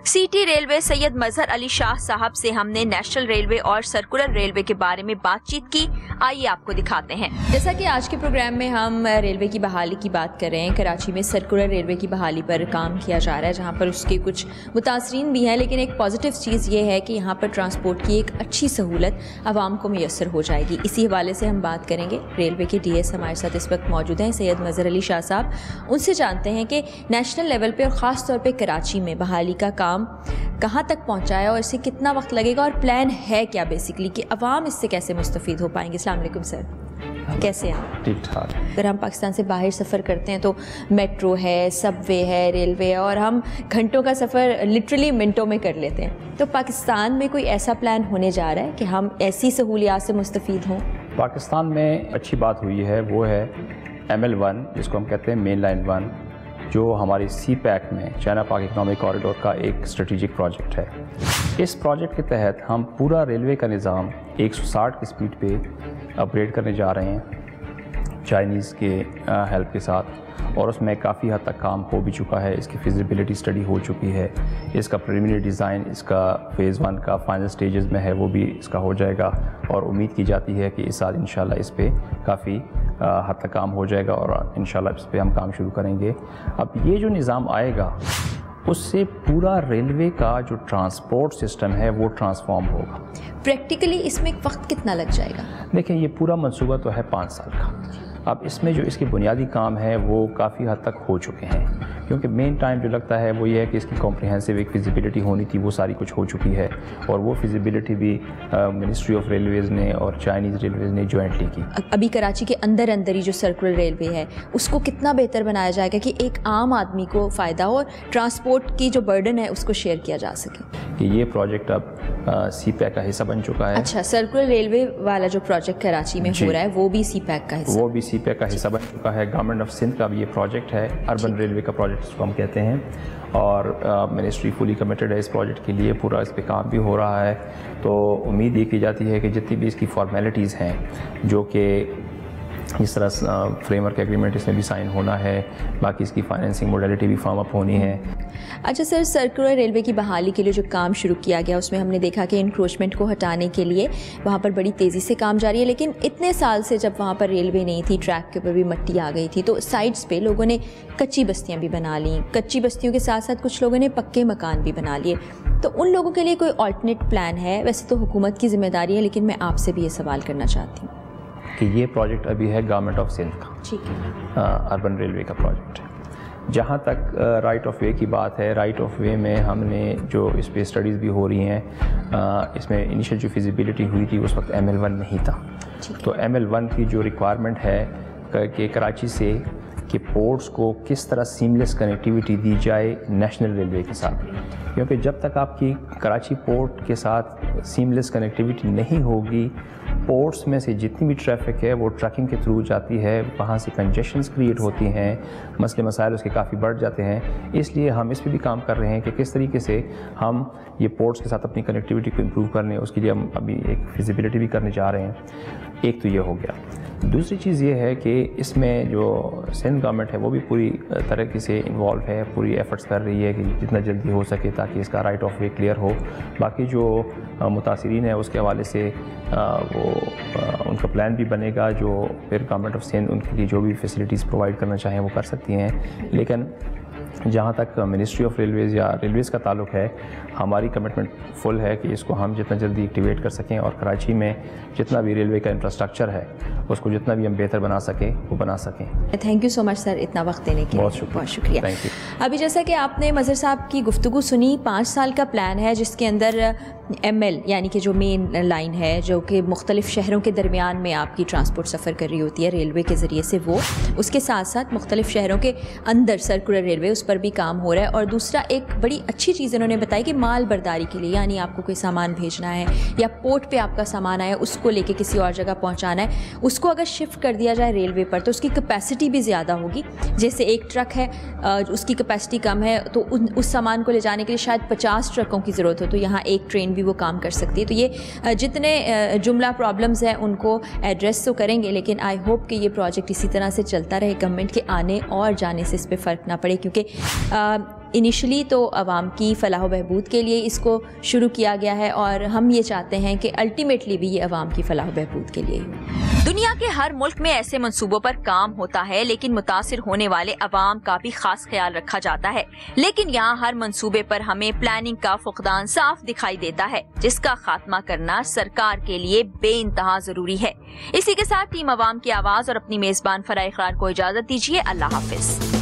सिटी रेलवे सैयद मजहर अली शाह साहब से हमने नेशनल रेलवे और सर्कुलर रेलवे के बारे में बातचीत की। आइए आपको दिखाते हैं। जैसा कि आज के प्रोग्राम में हम रेलवे की बहाली की बात कर रहे हैं, कराची में सर्कुलर रेलवे की बहाली पर काम किया जा रहा है, जहां पर उसके कुछ मुतासरीन भी हैं, लेकिन एक पॉजिटिव चीज़ ये है कि यहाँ पर ट्रांसपोर्ट की एक अच्छी सहूलत आवाम को मैसर हो जाएगी। इसी हवाले से हम बात करेंगे। रेलवे के DS हमारे साथ इस वक्त मौजूद हैं, सैयद मजहर अली शाह साहब। उनसे जानते हैं कि नेशनल लेवल पर और ख़ास तौर पर कराची में बहाली का काम कहाँ तक पहुँचा है और इसे कितना वक्त लगेगा और प्लान है क्या बेसिकली कि अवाम इससे कैसे मुस्तफ़ीद हो पाएंगे। अस्सलाम वालेकुम सर, कैसे हैं? ठीक ठाक। अगर हम पाकिस्तान से बाहर सफ़र करते हैं तो मेट्रो है, सबवे है, रेलवे है, और हम घंटों का सफ़र लिटरली मिनटों में कर लेते हैं। तो पाकिस्तान में कोई ऐसा प्लान होने जा रहा है कि हम ऐसी सहूलियात से मुस्तफ़ीद हों? पाकिस्तान में अच्छी बात हुई है वो है ML1, जिसको हम कहते हैं मेन लाइन 1, जो हमारी CPEC में चाइना पाक इकनॉमिक कॉरिडोर का एक स्ट्रेटेजिक प्रोजेक्ट है। इस प्रोजेक्ट के तहत हम पूरा रेलवे का निज़ाम 160 की स्पीड पे अपग्रेड करने जा रहे हैं चाइनीज़ के हेल्प के साथ, और उसमें काफ़ी हद तक काम हो भी चुका है। इसकी फिजिबिलिटी स्टडी हो चुकी है, इसका प्रिलिमिनरी डिज़ाइन इसका फ़ेज़ 1 का फाइनल स्टेजेस में है, वो भी इसका हो जाएगा, और उम्मीद की जाती है कि इस साल इंशाल्लाह इस पे काफ़ी हद तक काम हो जाएगा और इंशाल्लाह इस पे हम काम शुरू करेंगे। अब ये जो निज़ाम आएगा उससे पूरा रेलवे का जो ट्रांसपोर्ट सिस्टम है वो ट्रांसफॉर्म होगा। प्रैक्टिकली इसमें वक्त कितना लग जाएगा? देखिए, ये पूरा मंसूबा तो है 5 साल का। अब इसमें जो इसके बुनियादी काम है वो काफ़ी हद तक हो चुके हैं, क्योंकि मेन टाइम जो लगता है वो ये है कि इसकी कॉम्प्रिहेंसिव एक फिजिबिलिटी होनी थी, वो सारी कुछ हो चुकी है, और वो फिजिबिलिटी भी मिनिस्ट्री ऑफ रेलवेज़ ने और चाइनीज़ रेलवेज़ ने जॉइंटली की। अभी कराची के अंदर ही जो सर्कुलर रेलवे है उसको कितना बेहतर बनाया जाएगा कि एक आम आदमी को फ़ायदा हो और ट्रांसपोर्ट की जो बर्डन है उसको शेयर किया जा सके? कि ये प्रोजेक्ट अब CPEC का हिस्सा बन चुका है। अच्छा, सर्कुलर रेलवे वाला जो प्रोजेक्ट कराची में हो रहा है वो भी CPEC का हिस्सा? वो भी CPEC का हिस्सा बन चुका है। गवर्नमेंट ऑफ सिंध का भी ये प्रोजेक्ट है, अर्बन रेलवे का प्रोजेक्ट जिसको हम कहते हैं, और मिनिस्ट्री फुली कमिटेड है इस प्रोजेक्ट के लिए, पूरा इस पे काम भी हो रहा है। तो उम्मीद ये की जाती है कि जितनी भी इसकी फॉर्मेलिटीज़ हैं, जो कि इस तरह फ्रेमवर्क एग्रीमेंट इसमें भी साइन होना है, बाकी इसकी फाइनेंसिंग मोडेलिटी भी फॉर्म अप होनी है। अच्छा सर, सर्कुलर रेलवे की बहाली के लिए जो काम शुरू किया गया उसमें हमने देखा कि इंक्रोचमेंट को हटाने के लिए वहाँ पर बड़ी तेज़ी से काम जारी है, लेकिन इतने साल से जब वहाँ पर रेलवे नहीं थी, ट्रैक के ऊपर भी मिट्टी आ गई थी, तो साइड्स पे लोगों ने कच्ची बस्तियाँ भी बना ली। कच्ची बस्तियों के साथ साथ कुछ लोगों ने पक्के मकान भी बना लिए। तो उन लोगों के लिए कोई ऑल्टरनेट प्लान है? वैसे तो हुकूमत की जिम्मेदारी है, लेकिन मैं आपसे भी ये सवाल करना चाहती हूँ कि ये प्रोजेक्ट अभी है गवर्नमेंट ऑफ सिंध का, ठीक है, अर्बन रेलवे का प्रोजेक्ट। जहाँ तक राइट ऑफ वे की बात है, राइट ऑफ वे में हमने जो इस पर स्टडीज़ भी हो रही हैं, इसमें इनिशियल जो फिजिबिलिटी हुई थी उस वक्त ML1 नहीं था। तो ML1 की जो रिक्वायरमेंट है कि कराची से कि पोर्ट्स को किस तरह सीमलेस कनेक्टिविटी दी जाए नेशनल रेलवे के साथ, क्योंकि जब तक आपकी कराची पोर्ट के साथ सीमलेस कनेक्टिविटी नहीं होगी, पोर्ट्स में से जितनी भी ट्रैफिक है वो ट्रकिंग के थ्रू जाती है, वहाँ से कंजेशंस क्रिएट होती हैं, मसले मसाइल उसके काफ़ी बढ़ जाते हैं। इसलिए हम इस पर भी काम कर रहे हैं कि किस तरीके से हम ये पोर्ट्स के साथ अपनी कनेक्टिविटी को इम्प्रूव करने, उसके लिए हम अभी एक फिजिबिलिटी भी करने जा रहे हैं। एक तो ये हो गया। दूसरी चीज़ ये है कि इसमें जो सिंध गवर्नमेंट है वो भी पूरी तरीके से इन्वॉल्व है, पूरी एफर्ट्स कर रही है कि जितना जल्दी हो सके ताकि इसका राइट ऑफ वे क्लियर हो। बाकी जो मुतासिरीन है उसके हवाले से वो उनका प्लान भी बनेगा, जो फिर गवर्नमेंट ऑफ सिंध उनके लिए जो भी फैसिलिटीज़ प्रोवाइड करना चाहें वो कर सकती हैं। लेकिन जहाँ तक मिनिस्ट्री ऑफ रेलवेज़ या रेलवेज़ का ताल्लुक है, हमारी कमिटमेंट फुल है कि इसको हम जितना जल्दी एक्टिवेट कर सकें और कराची में जितना भी रेलवे का इंफ्रास्ट्रक्चर है उसको जितना भी हम बेहतर बना सकें वो बना सकें। Thank you so much sir इतना वक्त देने के लिए। बहुत शुक्रिया। Thank you. अभी जैसा कि आपने मजहर साहब की गुफ्तगू सुनी, 5 साल का प्लान है जिसके अंदर ML यानी कि जो मेन लाइन है जो कि मुख्तलिफ शहरों के दरमियान में आपकी ट्रांसपोर्ट सफ़र कर रही होती है रेलवे के ज़रिए से, वो उसके साथ साथ मुख्तलिफ शहरों के अंदर सर्कुलर रेलवे उस पर भी काम हो रहा है। और दूसरा एक बड़ी अच्छी चीज़ इन्होंने बताई कि माल बर्दारी के लिए, यानी आपको कोई सामान भेजना है या पोर्ट पे आपका सामान आया उसको लेके किसी और जगह पहुंचाना है, उसको अगर शिफ्ट कर दिया जाए रेलवे पर तो उसकी कैपेसिटी भी ज़्यादा होगी। जैसे एक ट्रक है उसकी कैपेसिटी कम है तो उस सामान को ले जाने के लिए शायद 50 ट्रकों की ज़रूरत हो, तो यहाँ एक ट्रेन भी भी वो काम कर सकती है। तो ये जितने जुमला प्रॉब्लम्स हैं उनको एड्रेस तो करेंगे, लेकिन आई होप कि ये प्रोजेक्ट इसी तरह से चलता रहे, गवर्नमेंट के आने और जाने से इस पर फ़र्क ना पड़े, क्योंकि इनिशियली तो आवाम की फलाह बहबूद के लिए इसको शुरू किया गया है और हम ये चाहते हैं कि अल्टीमेटली भी ये आवाम की फलाह बहबूद के लिए हो। दुनिया के हर मुल्क में ऐसे मंसूबों पर काम होता है, लेकिन मुतासिर होने वाले अवाम का भी खास ख्याल रखा जाता है। लेकिन यहाँ हर मंसूबे पर हमें प्लानिंग का फुकदान साफ दिखाई देता है, जिसका खात्मा करना सरकार के लिए बेइंतहा जरूरी है। इसी के साथ टीम अवाम की आवाज और अपनी मेजबान फराह इकरार को इजाजत दीजिए। अल्लाह हाफिज।